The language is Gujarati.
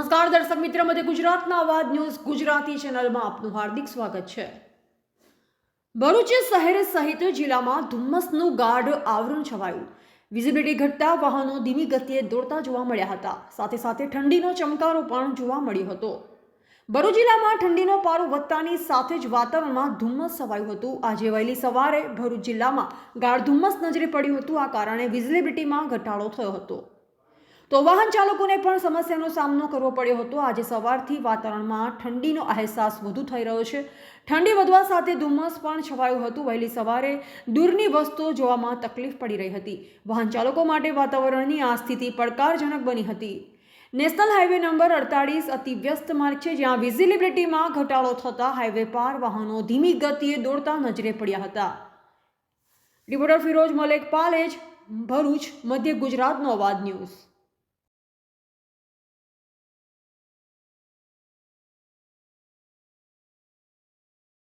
નમસ્કાર દર્શક મિત્ર, મધ્ય ગુજરાતના અવાજ ન્યૂઝ ગુજરાતી ચેનલમાં આપનું હાર્દિક સ્વાગત છે। ભરૂચ શહેર સહિત જિલ્લામાં ધુમ્મસનું ગાઢ આવરણ છવાયું। વિઝિબિલિટી ઘટતા વાહનો ધીમી ગતિએ દોડતા જોવા મળ્યા હતા। સાથે સાથે ઠંડીનો ચમકારો પણ જોવા મળ્યો હતો। ભરૂચ જિલ્લામાં ઠંડીનો પારો વધતાની સાથે જ વાતાવરણમાં ધુમ્મસ છવાયું હતું। આજે વહેલી સવારે ભરૂચ જિલ્લામાં ગાઢ ધુમ્મસ નજરે પડ્યું હતું। આ કારણે વિઝિબિલિટીમાં ઘટાડો થયો હતો તો વાહન ચાલકોને પણ સમસ્યાનો સામનો કરવો પડ્યો હતો। આજે સવારથી વાતાવરણમાં ઠંડીનો અહેસાસ વધુ થઈ રહ્યો છે। ઠંડી વધવા સાથે ધુમ્મસ પણ છવાયું હતું। વહેલી સવારે દૂરની વસ્તુઓ જોવામાં તકલીફ પડી રહી હતી। વાહન ચાલકો માટે વાતાવરણની આ સ્થિતિ પડકારજનક બની હતી। નેશનલ હાઈવે નંબર 48 અતિ વ્યસ્ત માર્ગ છે, જ્યાં વિઝિબિલિટીમાં ઘટાડો થતાં હાઈવે પાર વાહનો ધીમી ગતિએ દોડતા નજરે પડ્યા હતા। રિપોર્ટર ફિરોઝ મલેક પાલેજ, ભરૂચ, મધ્ય ગુજરાતનો અવાજ ન્યૂઝ।